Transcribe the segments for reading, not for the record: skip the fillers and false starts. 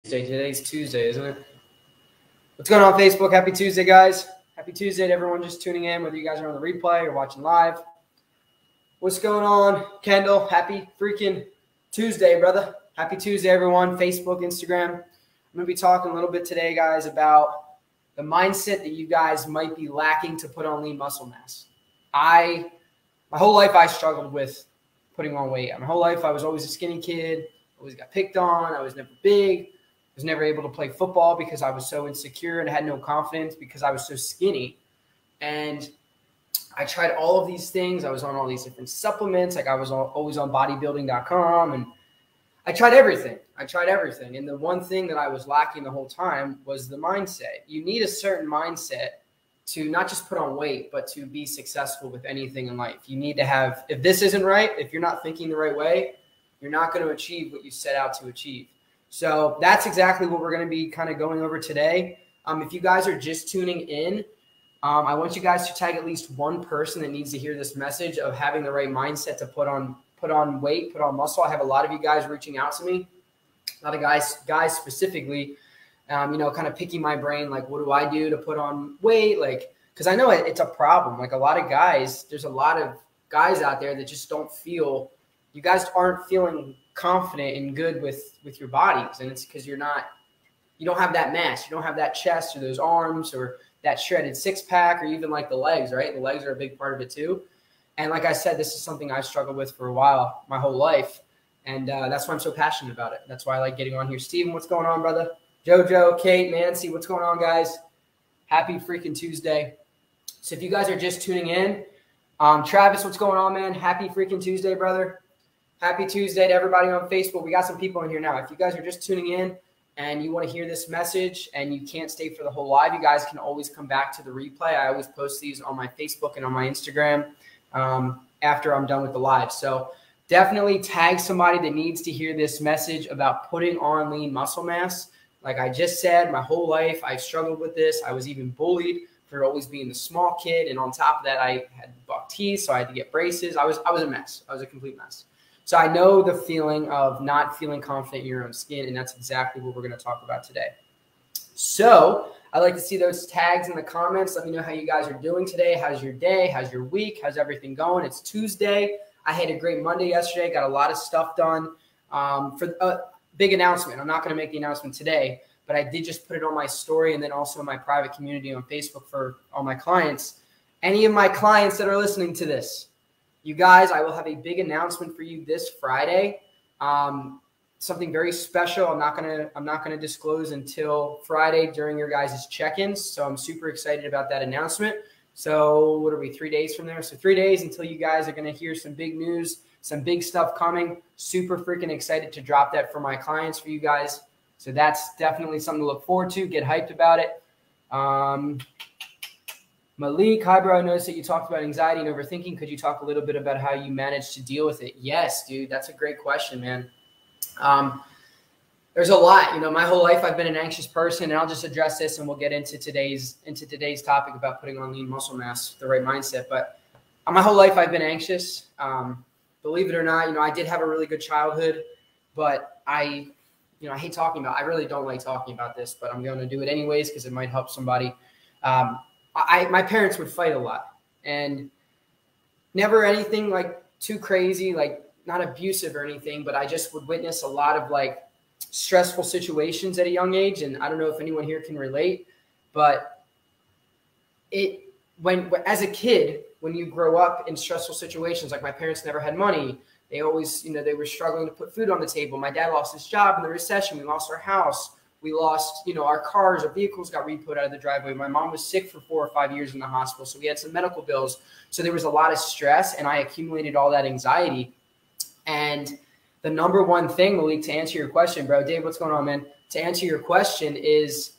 Today's Tuesday, isn't it? What's going on, Facebook? Happy Tuesday, guys. Happy Tuesday to everyone just tuning in, whether you guys are on the replay or watching live. What's going on, Kendall? Happy freaking Tuesday, brother. Happy Tuesday, everyone. Facebook, Instagram. I'm going to be talking a little bit today, guys, about the mindset that you guys might be lacking to put on lean muscle mass. My whole life, I struggled with putting on weight. My whole life, I was always a skinny kid, always got picked on. I was never big. Was never able to play football because I was so insecure and had no confidence because I was so skinny. And I tried all of these things. I was on all these different supplements. Like I was always on bodybuilding.com, and I tried everything. And the one thing that I was lacking the whole time was the mindset. You need a certain mindset to not just put on weight, but to be successful with anything in life. You need to have, if this isn't right, if you're not thinking the right way, you're not going to achieve what you set out to achieve. So that's exactly what we're going to be kind of going over today. If you guys are just tuning in, I want you guys to tag at least one person that needs to hear this message of having the right mindset to put on weight, put on muscle. I have a lot of you guys reaching out to me, a lot of guys specifically, kind of picking my brain, like, what do I do to put on weight? Like, because I know it's a problem. Like a lot of guys, there's a lot of guys out there that just don't feel, you guys aren't feeling confident and good with your bodies, and it's because you don't have that mass, you don't have that chest or those arms or that shredded six-pack or even like the legs, right? The legs are a big part of it too. And like I said, this is something I struggled with for a while, my whole life, and that's why I'm so passionate about it. That's why I like getting on here. Steven, what's going on, brother? Jojo, Kate, Nancy, what's going on, guys? Happy freaking Tuesday. So if you guys are just tuning in, Travis, what's going on, man? Happy freaking Tuesday, brother. Happy Tuesday to everybody on Facebook. We got some people in here now. If you guys are just tuning in and you want to hear this message and you can't stay for the whole live, you guys can always come back to the replay. I always post these on my Facebook and on my Instagram after I'm done with the live. So definitely tag somebody that needs to hear this message about putting on lean muscle mass. Like I just said, my whole life I struggled with this. I was even bullied for always being the small kid. And on top of that, I had buck teeth, so I had to get braces. I was a mess. I was a complete mess. So I know the feeling of not feeling confident in your own skin, and that's exactly what we're going to talk about today. So I'd like to see those tags in the comments. Let me know how you guys are doing today. How's your day? How's your week? How's everything going? It's Tuesday. I had a great Monday yesterday. Got a lot of stuff done for a big announcement. I'm not going to make the announcement today, but I did just put it on my story and then also in my private community on Facebook for all my clients. Any of my clients that are listening to this, you guys, I will have a big announcement for you this Friday. Something very special. I'm not gonna disclose until Friday during your guys' check-ins. So I'm super excited about that announcement. So what are we, 3 days from there? So 3 days until you guys are gonna hear some big news, some big stuff coming. Super freaking excited to drop that for my clients, for you guys. So that's definitely something to look forward to. Get hyped about it. Malik, hi, bro. I noticed that you talked about anxiety and overthinking. Could you talk a little bit about how you managed to deal with it? Yes, dude. That's a great question, man. There's a lot. My whole life I've been an anxious person, and I'll just address this and we'll get into today's topic about putting on lean muscle mass, the right mindset. But my whole life I've been anxious. Believe it or not, I did have a really good childhood, but I hate talking about it. I really don't like talking about this, but I'm going to do it anyways because it might help somebody. My parents would fight a lot, and never anything like too crazy, like not abusive or anything, but I just would witness a lot of like stressful situations at a young age. And I don't know if anyone here can relate, but as a kid, when you grow up in stressful situations, like my parents never had money. They always, they were struggling to put food on the table. My dad lost his job in the recession. We lost our house. We lost, our cars, our vehicles got re-put out of the driveway. My mom was sick for 4 or 5 years in the hospital, so we had some medical bills. So there was a lot of stress, and I accumulated all that anxiety. And the number one thing, Malik, to answer your question, bro, Dave, what's going on, man? To answer your question is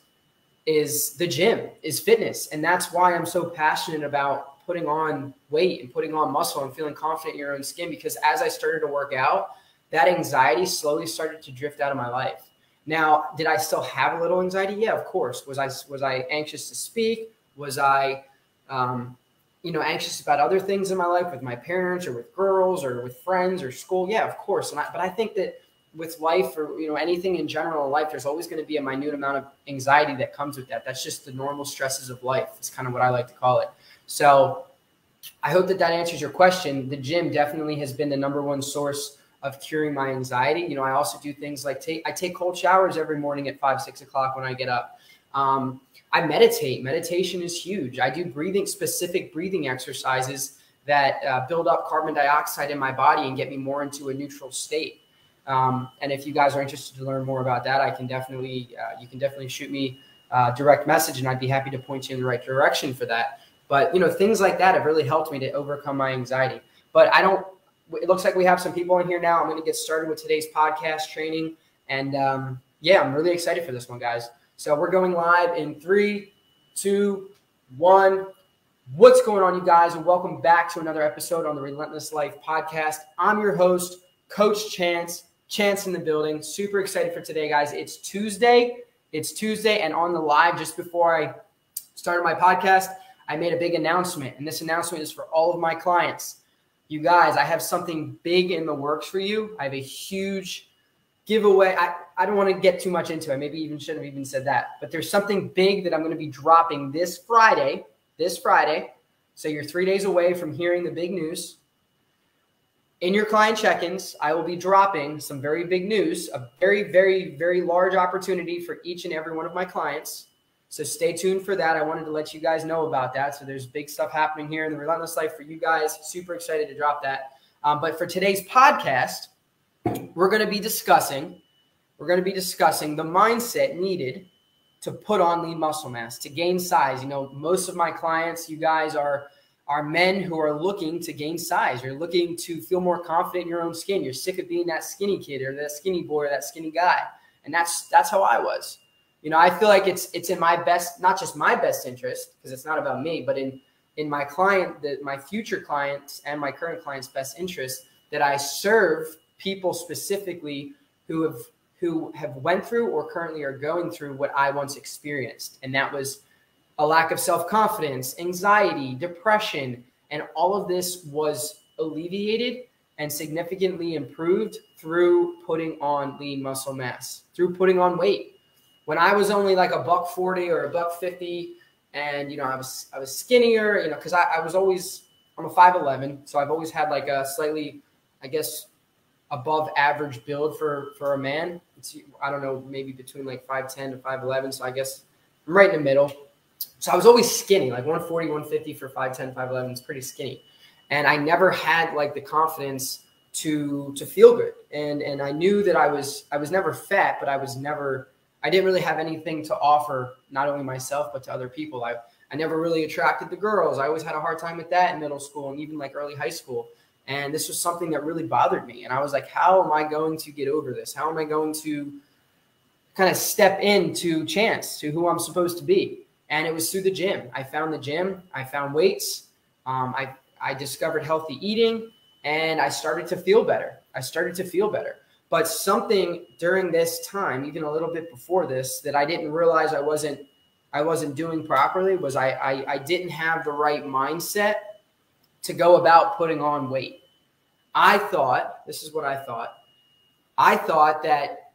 the gym, is fitness. And that's why I'm so passionate about putting on weight and putting on muscle and feeling confident in your own skin, because as I started to work out, that anxiety slowly started to drift out of my life. Now, did I still have a little anxiety? Yeah, of course. Was I anxious to speak? Was I, anxious about other things in my life with my parents or with girls or with friends or school? Yeah, of course. But I think that with life, or anything in general in life, there's always going to be a minute amount of anxiety that comes with that. That's just the normal stresses of life. It's kind of what I like to call it. So I hope that answers your question. The gym definitely has been the number one source of curing my anxiety. I also do things like I take cold showers every morning at 5-6 o'clock when I get up. I meditate. Meditation is huge. I do specific breathing exercises that build up carbon dioxide in my body and get me more into a neutral state. And if you guys are interested to learn more about that, you can definitely shoot me a direct message, and I'd be happy to point you in the right direction for that. But, things like that have really helped me to overcome my anxiety. But it looks like we have some people in here now. I'm going to get started with today's podcast training. And I'm really excited for this one, guys. So we're going live in 3, 2, 1. What's going on, you guys? And welcome back to another episode on the Relentless Life podcast. I'm your host, Coach Chance. Chance in the building. Super excited for today, guys. It's Tuesday. And on the live, just before I started my podcast, I made a big announcement. And this announcement is for all of my clients. You guys, I have something big in the works for you. I have a huge giveaway. I don't want to get too much into it. Maybe even shouldn't have even said that. But there's something big that I'm going to be dropping this Friday. So you're 3 days away from hearing the big news. In your client check-ins, I will be dropping some very big news, a very, very, very large opportunity for each and every one of my clients. So stay tuned for that. I wanted to let you guys know about that. So there's big stuff happening here in the Relentless Life for you guys. Super excited to drop that. But for today's podcast, we're going to be discussing the mindset needed to put on lean muscle mass, to gain size. Most of my clients, you guys are men who are looking to gain size. You're looking to feel more confident in your own skin. You're sick of being that skinny kid or that skinny boy or that skinny guy. And that's how I was. I feel like it's in my best, not just my best interest, because it's not about me, but in my my future clients and my current clients' best interest, that I serve people specifically who have went through or currently are going through what I once experienced. And that was a lack of self-confidence, anxiety, depression, and all of this was alleviated and significantly improved through putting on lean muscle mass, through putting on weight. When I was only like $140 or $150, and I was skinnier, because I'm a 5'11", so I've always had like a slightly, I guess, above average build for a man. I don't know, maybe between like 5'10" to 5'11", so I guess I'm right in the middle. So I was always skinny, like 140, 150 for 5'10", 5'11". It's pretty skinny. And I never had like the confidence to feel good. And I knew that I was never fat, but I didn't really have anything to offer, not only myself, but to other people. I never really attracted the girls. I always had a hard time with that in middle school and even like early high school. And this was something that really bothered me. And I was like, how am I going to get over this? How am I going to kind of step into Chance, to who I'm supposed to be? And it was through the gym. I found the gym. I found weights. I discovered healthy eating, and I started to feel better. But something during this time, even a little bit before this, that I didn't realize I wasn't doing properly was I didn't have the right mindset to go about putting on weight. This is what I thought. I thought that,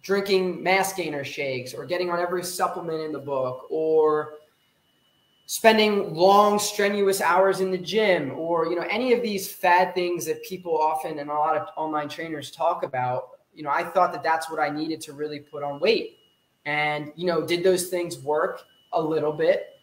drinking mass gainer shakes or getting on every supplement in the book or spending long, strenuous hours in the gym or, any of these fad things that people often and a lot of online trainers talk about, I thought that that's what I needed to really put on weight. And, did those things work a little bit?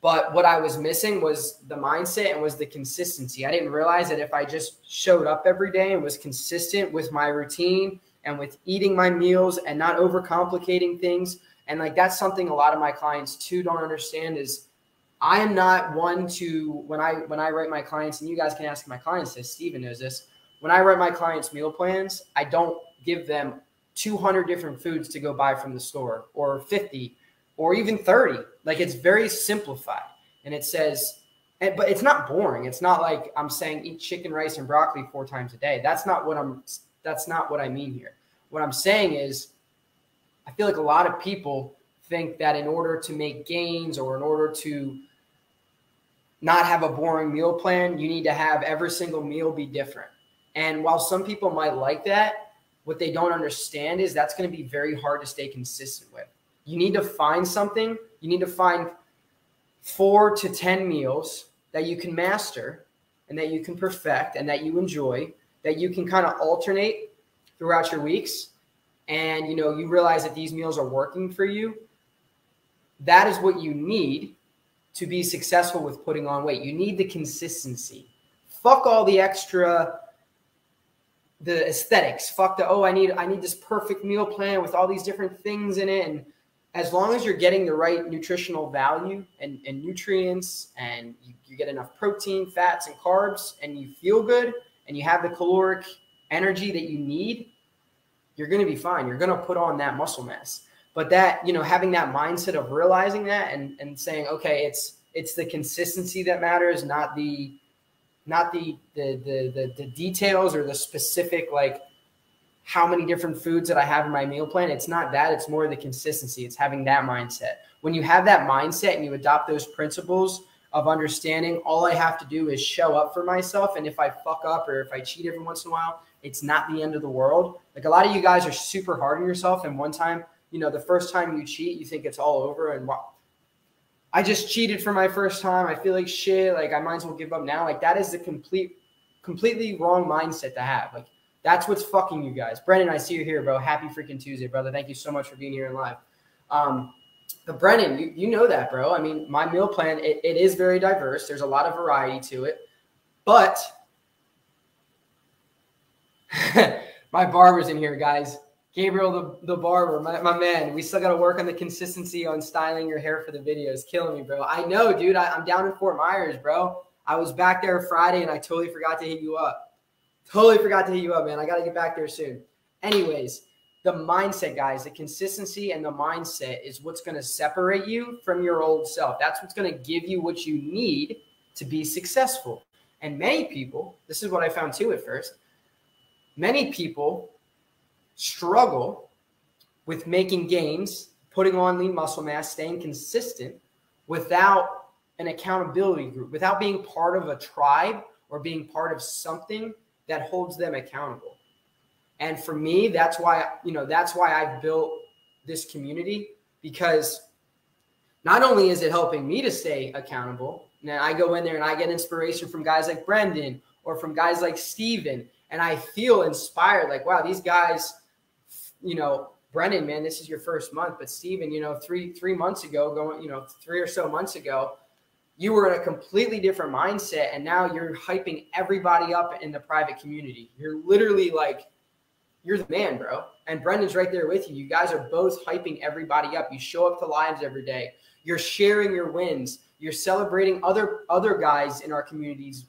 But what I was missing was the mindset and was the consistency. I didn't realize that if I just showed up every day and was consistent with my routine and with eating my meals and not overcomplicating things. And like, that's something a lot of my clients too don't understand is I am not one to, when I write my clients, and you guys can ask my clients this, Steven knows this. When I write my clients meal plans, I don't give them 200 different foods to go buy from the store or 50 or even 30. Like, it's very simplified, and it says, but it's not boring. It's not like I'm saying eat chicken, rice, and broccoli 4 times a day. That's not what I mean here. What I'm saying is I feel like a lot of people think that in order to make gains or in order to not have a boring meal plan, you need to have every single meal be different. And while some people might like that, what they don't understand is that's going to be very hard to stay consistent with. You need to find something. You need to find 4 to 10 meals that you can master and that you can perfect and that you enjoy, that you can kind of alternate throughout your weeks. And, you know, you realize that these meals are working for you. That is what you need to be successful with putting on weight. You need the consistency. Fuck all the extra, the aesthetics. Fuck the, oh, I need this perfect meal plan with all these different things in it. And as long as you're getting the right nutritional value and nutrients, and you get enough protein, fats, and carbs, and you feel good, and you have the caloric energy that you need, you're going to be fine. You're going to put on that muscle mass. But that, you know, having that mindset of realizing that and saying, okay, it's the consistency that matters, not the details or the specific, like, how many different foods that I have in my meal plan. It's not that. It's more the consistency. It's having that mindset. When you have that mindset and you adopt those principles of understanding, all I have to do is show up for myself. And if I fuck up or if I cheat every once in a while, it's not the end of the world. Like, a lot of you guys are super hard on yourself. And one time, you know, the first time you cheat, you think it's all over. And wow, I just cheated for my first time. I feel like shit. Like, I might as well give up now. Like, that is the completely wrong mindset to have. Like, that's what's fucking you guys. Brennan, I see you here, bro. Happy freaking Tuesday, brother. Thank you so much for being here in live. But Brennan, you know that, bro. I mean, my meal plan, it is very diverse. There's a lot of variety to it. But my barber's in here, guys. Gabriel, the barber, my man. We still got to work on the consistency on styling your hair for the videos. Killing me, bro. I know, dude. I'm down in Fort Myers, bro. I was back there Friday, and I totally forgot to hit you up. Totally forgot to hit you up, man. I got to get back there soon. Anyways, the mindset, guys, the consistency and the mindset is what's going to separate you from your old self. That's what's going to give you what you need to be successful. And many people, this is what I found too at first, many people struggle with making gains, putting on lean muscle mass, staying consistent without an accountability group, without being part of a tribe or being part of something that holds them accountable. And for me, that's why I've built this community, because not only is it helping me to stay accountable, and I go in there and I get inspiration from guys like Brendan or from guys like Steven, and I feel inspired, like, wow, these guys, you know, Brendan, man, this is your first month, but Steven, you know, three months ago, 3 or so months ago, you were in a completely different mindset, and now you're hyping everybody up in the private community. You're literally like, you're the man, bro. And Brendan's right there with you. You guys are both hyping everybody up. You show up to lives every day. You're sharing your wins. You're celebrating other guys in our community's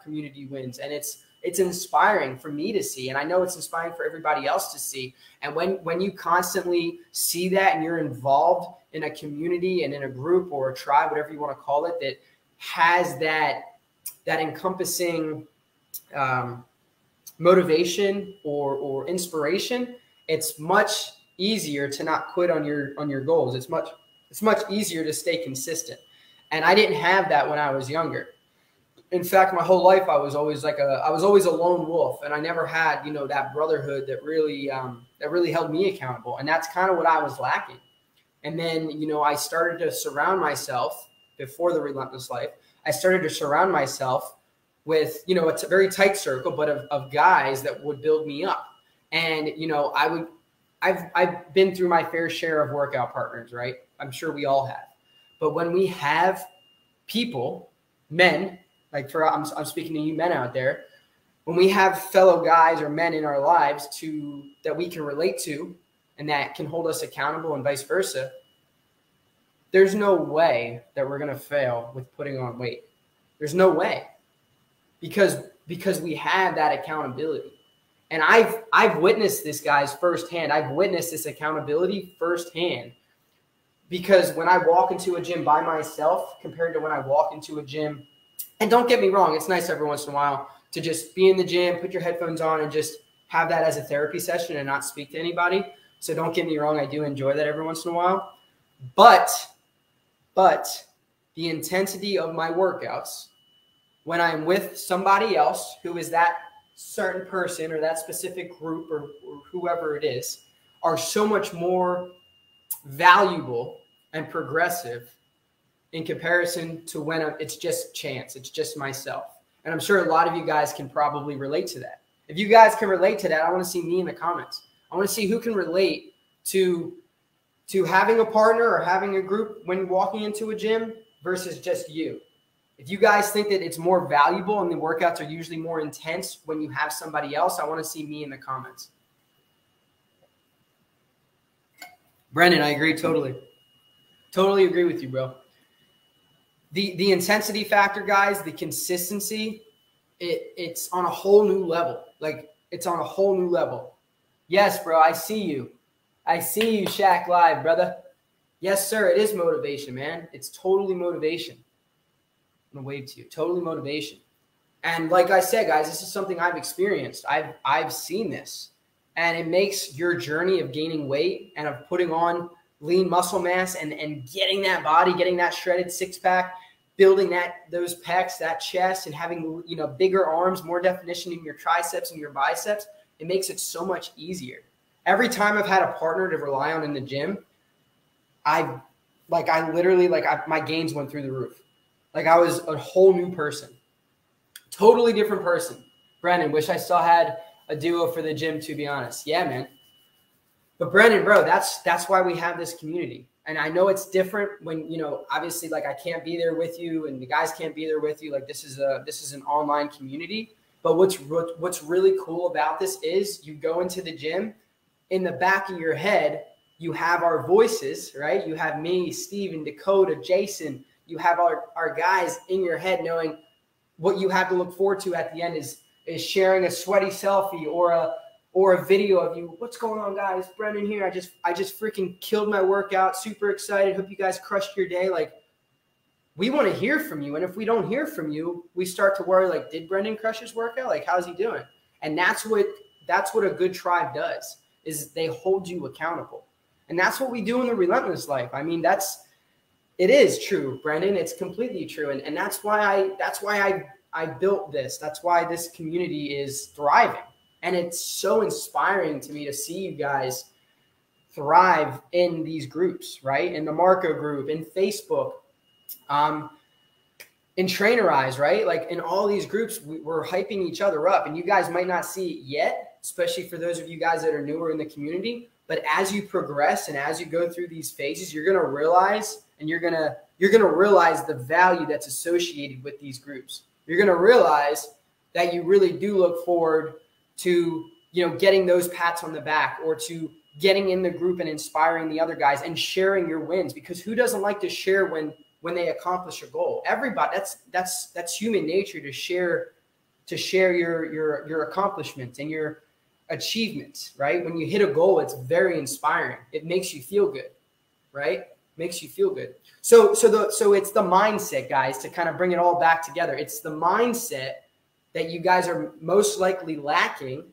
community wins, and it's inspiring for me to see, and I know it's inspiring for everybody else to see. And when you constantly see that, and you're involved in a community and in a group or a tribe, whatever you want to call it, that has that encompassing motivation or inspiration, it's much easier to not quit on your goals. It's much easier to stay consistent. And I didn't have that when I was younger. In fact, my whole life, I was always a lone wolf, and I never had, you know, that brotherhood that really held me accountable. And that's kind of what I was lacking. And then, you know, I started to surround myself before the Relentless Life. I started to surround myself with, you know, it's a very tight circle, but of guys that would build me up. And, you know, I've been through my fair share of workout partners, right? I'm sure we all have. But when we have people, men, like I'm speaking to you men out there, when we have fellow guys or men in our lives that we can relate to and that can hold us accountable and vice versa, there's no way that we're going to fail with putting on weight. There's no way, because we have that accountability. And I've witnessed this, guys, firsthand. I've witnessed this accountability firsthand, because when I walk into a gym by myself compared to when I walk into a gym, and don't get me wrong, it's nice every once in a while to just be in the gym, put your headphones on, and just have that as a therapy session and not speak to anybody. So don't get me wrong, I do enjoy that every once in a while. But the intensity of my workouts, when I'm with somebody else who is that certain person or that specific group or whoever it is are so much more valuable and progressive in comparison to when it's just chance, it's just myself. And I'm sure a lot of you guys can probably relate to that. If you guys can relate to that, I want to see me in the comments. I want to see who can relate to having a partner or having a group when walking into a gym versus just you. If you guys think that it's more valuable and the workouts are usually more intense when you have somebody else, I want to see me in the comments. Brendan, I agree totally. Totally agree with you, bro. The intensity factor, guys, the consistency, it's on a whole new level. Like, it's on a whole new level. Yes, bro, I see you. I see you, Shaq Live, brother. Yes, sir, it is motivation, man. It's totally motivation. I'm going to wave to you. Totally motivation. And like I said, guys, this is something I've experienced. I've seen this. And it makes your journey of gaining weight and of putting on lean muscle mass and getting that body, getting that shredded six-pack, building those pecs, that chest, and having, you know, bigger arms, more definition in your triceps and your biceps, it makes it so much easier. Every time I've had a partner to rely on in the gym, my gains went through the roof. Like, I was a whole new person, totally different person. Brendan, wish I still had a duo for the gym, to be honest. Yeah, man. But Brendan, bro, that's why we have this community. And I know it's different when, you know, obviously, like, I can't be there with you and the guys can't be there with you. Like, this is an online community. But what's really cool about this is you go into the gym, in the back of your head, you have our voices, right? You have me, Steven, Dakota, Jason. You have our guys in your head knowing what you have to look forward to at the end is sharing a sweaty selfie or a video of you. What's going on, guys? Brendan here. I just freaking killed my workout. Super excited. Hope you guys crushed your day. Like, we want to hear from you. And if we don't hear from you, we start to worry, like, did Brendan crush his workout? Like, how's he doing? And that's what a good tribe does, is they hold you accountable. And that's what we do in the Relentless Life. I mean, it is true, Brendan. It's completely true. And that's why I built this. That's why this community is thriving. And it's so inspiring to me to see you guys thrive in these groups, right? In the Marco group, in Facebook, in Trainerize, right? Like, in all these groups, we're hyping each other up. And you guys might not see it yet, especially for those of you guys that are newer in the community. But as you progress and as you go through these phases, you're going to realize, and you're going to realize the value that's associated with these groups. You're going to realize that you really do look forward to, you know, getting those pats on the back, or to getting in the group and inspiring the other guys and sharing your wins, because who doesn't like to share when they accomplish a goal? Everybody, that's human nature, to share your accomplishments and your achievements, right? When you hit a goal, it's very inspiring. It makes you feel good, right? Makes you feel good. So it's the mindset, guys, to kind of bring it all back together. It's the mindset that you guys are most likely lacking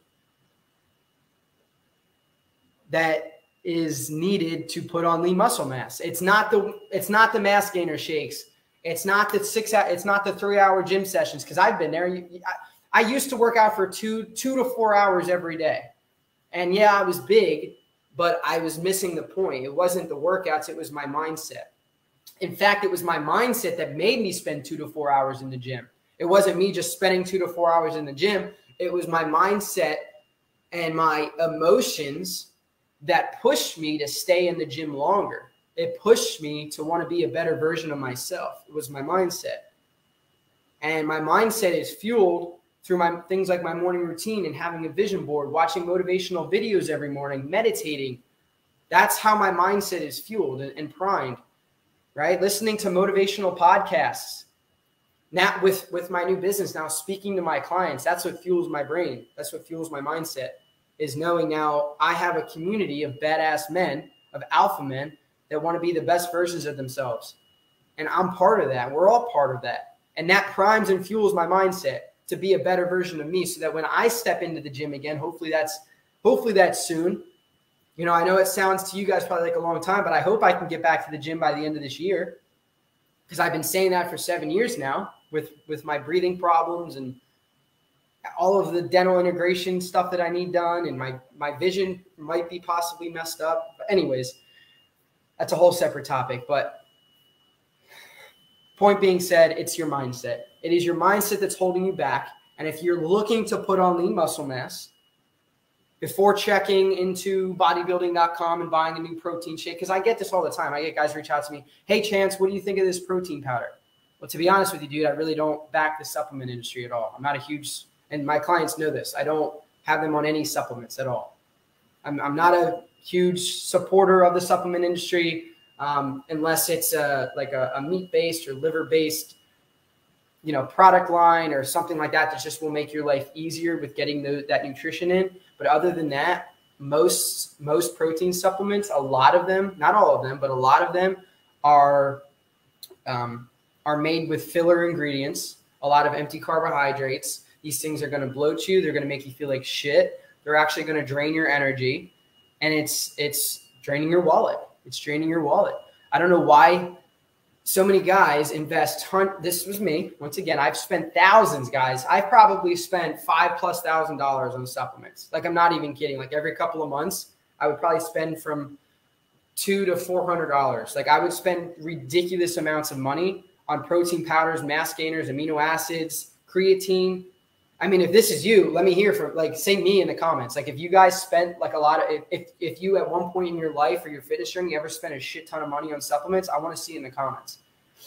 that is needed to put on lean muscle mass. It's not the mass gainer shakes. It's not the 3-hour gym sessions. Cause I've been there. I used to work out for 2 to 4 hours every day. And yeah, I was big, but I was missing the point. It wasn't the workouts. It was my mindset. In fact, it was my mindset that made me spend 2 to 4 hours in the gym. It wasn't me just spending 2 to 4 hours in the gym. It was my mindset and my emotions that pushed me to stay in the gym longer. It pushed me to want to be a better version of myself. It was my mindset. And my mindset is fueled through things like my morning routine and having a vision board, watching motivational videos every morning, meditating. That's how my mindset is fueled and primed, right? Listening to motivational podcasts. Now with my new business, now speaking to my clients, that's what fuels my brain. That's what fuels my mindset, is knowing now I have a community of badass men, of alpha men, that want to be the best versions of themselves. And I'm part of that. We're all part of that. And that primes and fuels my mindset to be a better version of me, so that when I step into the gym again, hopefully that's soon. You know, I know it sounds to you guys probably like a long time, but I hope I can get back to the gym by the end of this year, because I've been saying that for 7 years now with my breathing problems and all of the dental integration stuff that I need done, and my vision might be possibly messed up. But anyways, that's a whole separate topic. But point being said, it's your mindset. It is your mindset that's holding you back. And if you're looking to put on lean muscle mass, before checking into bodybuilding.com and buying a new protein shake, because I get this all the time. I get guys reach out to me, hey, Chance, what do you think of this protein powder? Well, to be honest with you, dude, I really don't back the supplement industry at all. I'm not a huge, and my clients know this, I don't have them on any supplements at all. I'm not a huge supporter of the supplement industry unless it's like a meat-based or liver-based, product line or something like that just will make your life easier with getting that nutrition in. But other than that, most protein supplements, a lot of them, not all of them, but a lot of them are made with filler ingredients, a lot of empty carbohydrates. These things are going to bloat you. They're going to make you feel like shit. They're actually going to drain your energy, and it's draining your wallet. It's draining your wallet. I don't know why so many guys invest. This was me. Once again, I've spent thousands, guys. I've probably spent $5,000+ on supplements. Like, I'm not even kidding. Like, every couple of months, I would probably spend from $200 to $400. Like, I would spend ridiculous amounts of money on protein powders, mass gainers, amino acids, creatine. I mean, if this is you, let me hear from, like, say me in the comments. Like, if you guys spent like a lot of, if you at one point in your life or your fitness journey ever spent a shit ton of money on supplements, I want to see in the comments.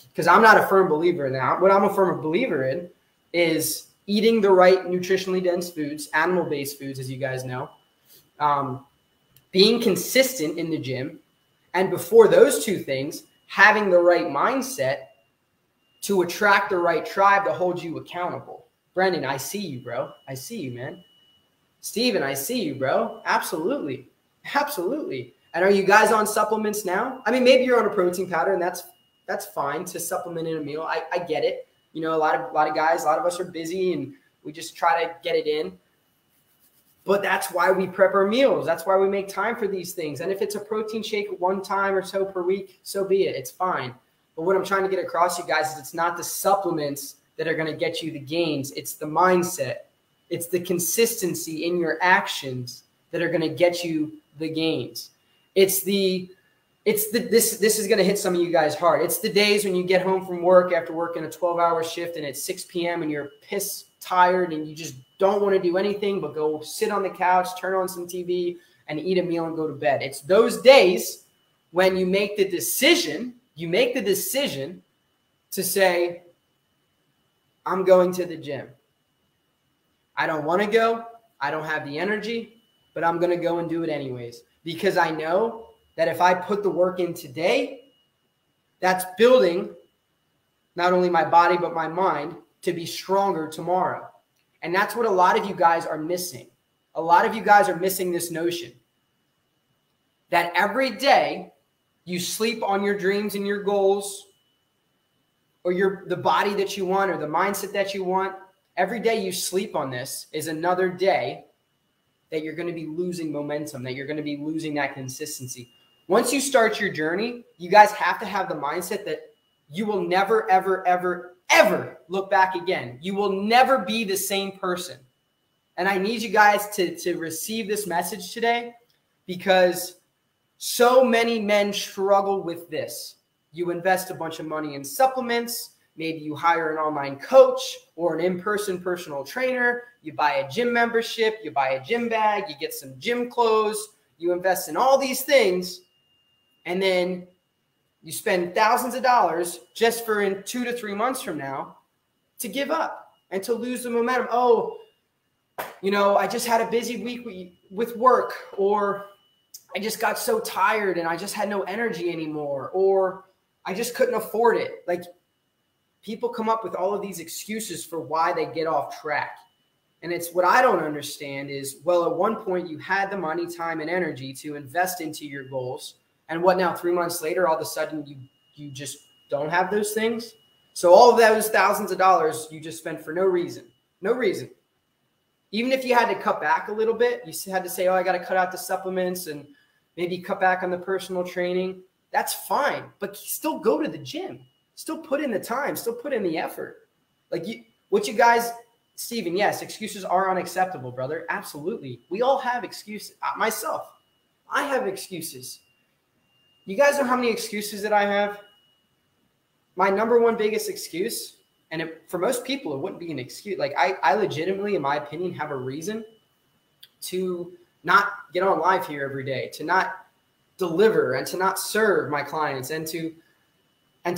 Because I'm not a firm believer in that. What I'm a firm believer in is eating the right nutritionally dense foods, animal-based foods, as you guys know, being consistent in the gym, and before those two things, having the right mindset to attract the right tribe to hold you accountable. Brendan, I see you, bro. I see you, man. Steven, I see you, bro. Absolutely. Absolutely. And are you guys on supplements now? I mean, maybe you're on a protein powder, and that's fine to supplement in a meal. I get it. A lot of guys, a lot of us are busy, and we just try to get it in. But that's why we prep our meals. That's why we make time for these things. And if it's a protein shake one time or so per week, so be it. It's fine. But what I'm trying to get across, you guys, is it's not the supplements that are going to get you the gains. It's the mindset. It's the consistency in your actions that are going to get you the gains. This is going to hit some of you guys hard. It's the days when you get home from work after working a 12-hour shift and it's 6 p.m. and you're piss tired and you just don't want to do anything but go sit on the couch, turn on some TV, and eat a meal and go to bed. It's those days when you make the decision to say, I'm going to the gym. I don't want to go. I don't have the energy, but I'm going to go and do it anyways, because I know that if I put the work in today, that's building not only my body, but my mind to be stronger tomorrow. And that's what a lot of you guys are missing. A lot of you guys are missing this notion that every day you sleep on your dreams and your goals, or the body that you want, or the mindset that you want. Every day you sleep on this is another day that you're going to be losing momentum, that you're going to be losing that consistency. Once you start your journey, you guys have to have the mindset that you will never, ever, ever, ever look back again. You will never be the same person. And I need you guys to receive this message today, because so many men struggle with this. You invest a bunch of money in supplements. Maybe you hire an online coach or an in-person personal trainer. You buy a gym membership. You buy a gym bag. You get some gym clothes. You invest in all these things. And then you spend thousands of dollars just for in 2 to 3 months from now to give up and to lose the momentum. Oh, I just had a busy week with work, or I just got so tired and I just had no energy anymore, or I just couldn't afford it. Like, people come up with all of these excuses for why they get off track. And it's what I don't understand is, well, at one point you had the money, time, and energy to invest into your goals. And what now, 3 months later, all of a sudden you just don't have those things? So all of those thousands of dollars you just spent for no reason. No reason. Even if you had to cut back a little bit, you had to say, oh, I got to cut out the supplements and maybe cut back on the personal training. That's fine. But still go to the gym. Still put in the time. Still put in the effort. Like, what you guys Steven, yes, excuses are unacceptable, brother. Absolutely. We all have excuses. Myself, I have excuses. You guys know how many excuses that I have? My number one biggest excuse, and for most people, it wouldn't be an excuse. Like I legitimately, in my opinion, have a reason to not get on live here every day, to not deliver and to not serve my clients, and to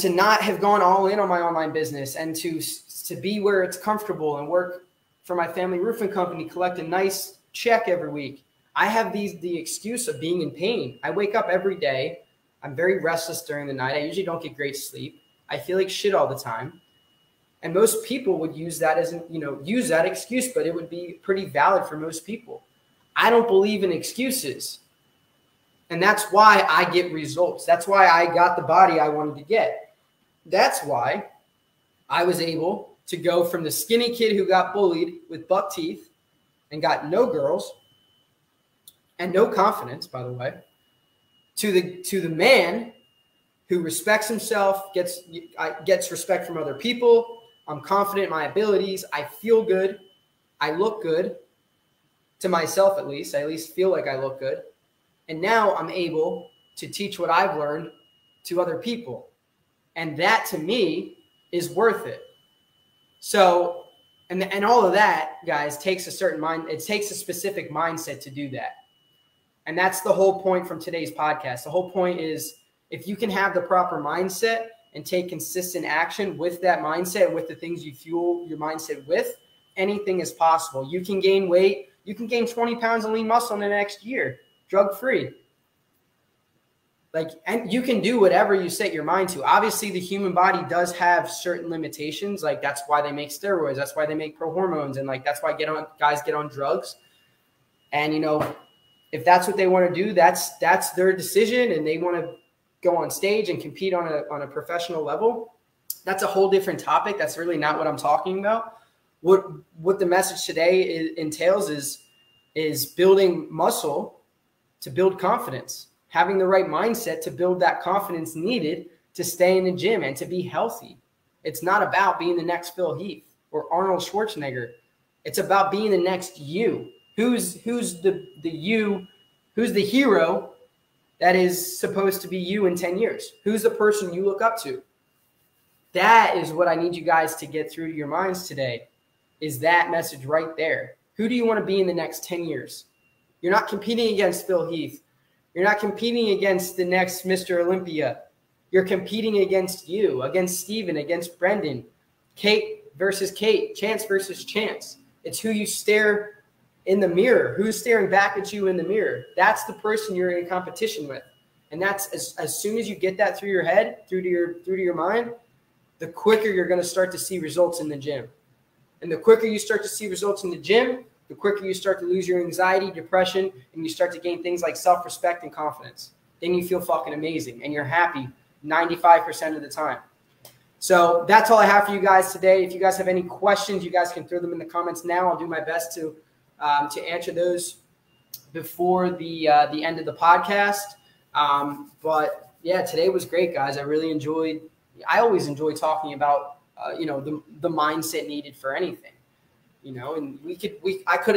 not have gone all in on my online business, and to be where it's comfortable and work for my family roofing company, collect a nice check every week. I have the excuse of being in pain. I wake up every day. I'm very restless during the night. I usually don't get great sleep. I feel like shit all the time. And most people would use that as, use that excuse, but it would be pretty valid for most people. I don't believe in excuses. And that's why I get results. That's why I got the body I wanted to get. That's why I was able to go from the skinny kid who got bullied with buck teeth and got no girls and no confidence, by the way, to the man who respects himself, gets respect from other people. I'm confident in my abilities. I feel good. I look good to myself, at least. I at least feel like I look good. And now I'm able to teach what I've learned to other people. And that, to me, is worth it. So, and all of that, guys, takes a certain mind. It takes a specific mindset to do that. And that's the whole point from today's podcast. The whole point is, if you can have the proper mindset and take consistent action with that mindset and with the things you fuel your mindset with, anything is possible. You can gain weight. You can gain 20 pounds of lean muscle in the next year, drug-free. And you can do whatever you set your mind to. Obviously, the human body does have certain limitations. Like, that's why they make steroids. That's why they make pro-hormones. And that's why guys get on drugs. And, if that's what they want to do, that's their decision, and they want to go on stage and compete on a professional level. That's a whole different topic. That's really not what I'm talking about. What the message today entails is building muscle to build confidence, having the right mindset to build that confidence needed to stay in the gym and to be healthy. It's not about being the next Phil Heath or Arnold Schwarzenegger. It's about being the next you. Who's the you? Who's the hero that is supposed to be you in 10 years? Who's the person you look up to? That is what I need you guys to get through to your minds today, is that message right there. Who do you want to be in the next 10 years? You're not competing against Phil Heath. You're not competing against the next Mr. Olympia. You're competing against you, against Steven, against Brendan, Kate versus Kate, Chance versus Chance. It's who you stare in the mirror. Who's staring back at you in the mirror? That's the person you're in competition with. And that's as soon as you get that through your head, through to your mind, the quicker you're going to start to see results in the gym. And the quicker you start to see results in the gym, the quicker you start to lose your anxiety, depression, and you start to gain things like self-respect and confidence. Then you feel fucking amazing, and you're happy 95% of the time. So that's all I have for you guys today. If you guys have any questions, you guys can throw them in the comments now. I'll do my best to answer those before the end of the podcast. But yeah, today was great, guys. I really enjoyed. I always enjoy talking about the mindset needed for anything. And I could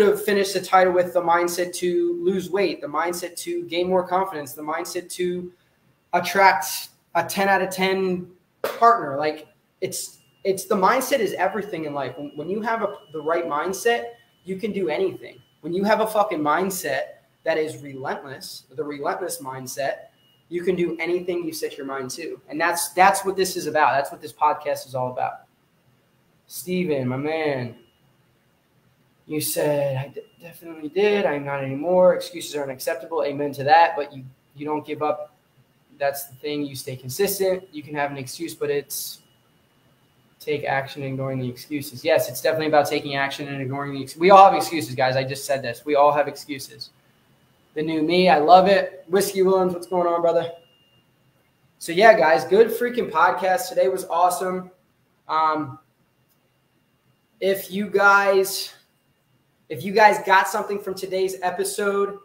have finished the title with the mindset to lose weight, the mindset to gain more confidence, the mindset to attract a 10 out of 10 partner. Like it's the mindset is everything in life. When you have the right mindset, you can do anything. When you have a fucking mindset that is relentless, the relentless mindset, you can do anything you set your mind to. And that's what this is about. That's what this podcast is all about. Steven, my man, you said, I definitely did. I'm not anymore. Excuses are unacceptable. Amen to that. But you don't give up. That's the thing. You stay consistent. You can have an excuse, but it's take action and ignoring the excuses. Yes, it's definitely about taking action and ignoring the excuses. We all have excuses, guys. I just said this. We all have excuses. The new me, I love it. Whiskey Williams, what's going on, brother? So yeah, guys, good freaking podcast. Today was awesome. If you guys got something from today's episode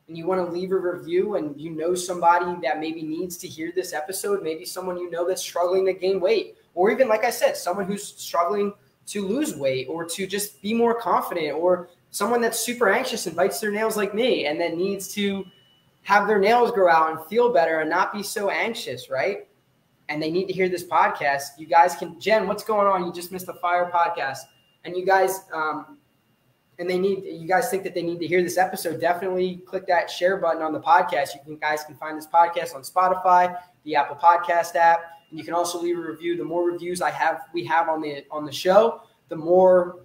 and you want to leave a review and you know somebody that maybe needs to hear this episode, maybe someone that's struggling to gain weight, or even, like I said, someone who's struggling to lose weight or to just be more confident, or someone that's super anxious and bites their nails like me and then needs to have their nails grow out and feel better and not be so anxious, right? And they need to hear this podcast. You guys can, Jen, what's going on? You just missed the fire podcast. And you guys, you guys think that they need to hear this episode, definitely click that share button on the podcast. You guys can find this podcast on Spotify, the Apple Podcast app, and you can also leave a review. The more reviews we have on the show, the more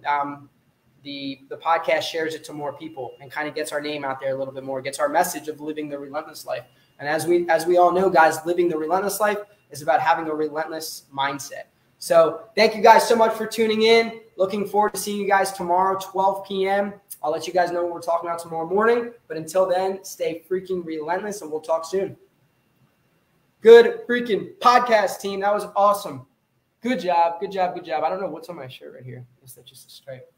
the podcast shares it to more people and kind of gets our name out there a little bit more, gets our message of living the relentless life. And as we all know, guys, living the relentless life is about having a relentless mindset. So thank you guys so much for tuning in. Looking forward to seeing you guys tomorrow, 12 p.m. I'll let you guys know what we're talking about tomorrow morning. But until then, stay freaking relentless, and we'll talk soon. Good freaking podcast, team. That was awesome. Good job. Good job. Good job. I don't know what's on my shirt right here. I guess that's just a stripe.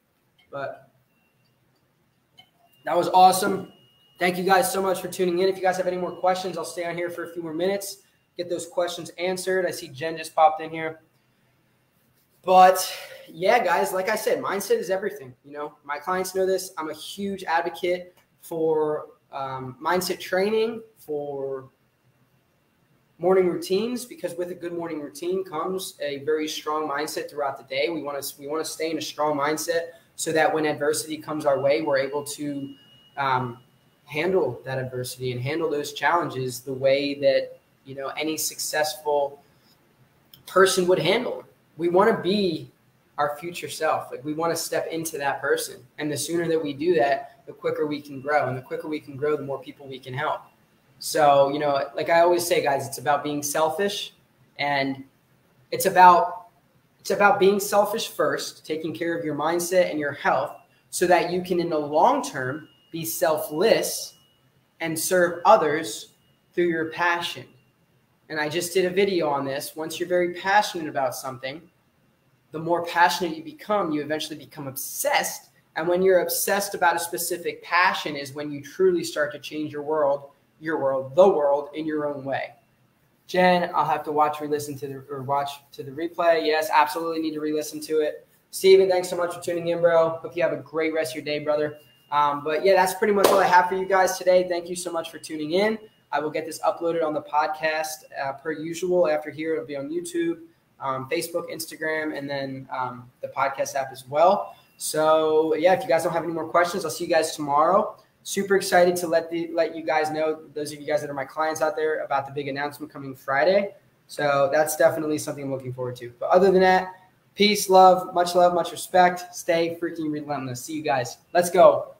But that was awesome. Thank you guys so much for tuning in. If you guys have any more questions, I'll stay on here for a few more minutes, get those questions answered. I see Jen just popped in here. But yeah, guys, like I said, mindset is everything. You know, my clients know this. I'm a huge advocate for mindset training, for morning routines, because with a good morning routine comes a very strong mindset throughout the day. We want to stay in a strong mindset so that when adversity comes our way, we're able to handle that adversity and handle those challenges the way that, you know, any successful person would handle. We want to be our future self. Like, we want to step into that person. And the sooner that we do that, the quicker we can grow. And the quicker we can grow, the more people we can help. So, you know, like I always say, guys, it's about being selfish, and it's about being selfish first, taking care of your mindset and your health so that you can, in the long term, be selfless and serve others through your passion. And I just did a video on this. Once you're very passionate about something, the more passionate you become, you eventually become obsessed. And when you're obsessed about a specific passion is when you truly start to change the world in your own way. Jen, I'll have to watch to the replay. Yes, absolutely need to re-listen to it. Steven, thanks so much for tuning in, bro. Hope you have a great rest of your day, brother. But yeah, that's pretty much all I have for you guys today. Thank you so much for tuning in. I will get this uploaded on the podcast per usual. After here, it'll be on YouTube, Facebook, Instagram, and then the podcast app as well. So yeah, if you guys don't have any more questions, I'll see you guys tomorrow. Super excited to let you guys know, those of you guys that are my clients out there, about the big announcement coming Friday. So that's definitely something I'm looking forward to. But other than that, peace, love, much respect. Stay freaking relentless. See you guys. Let's go.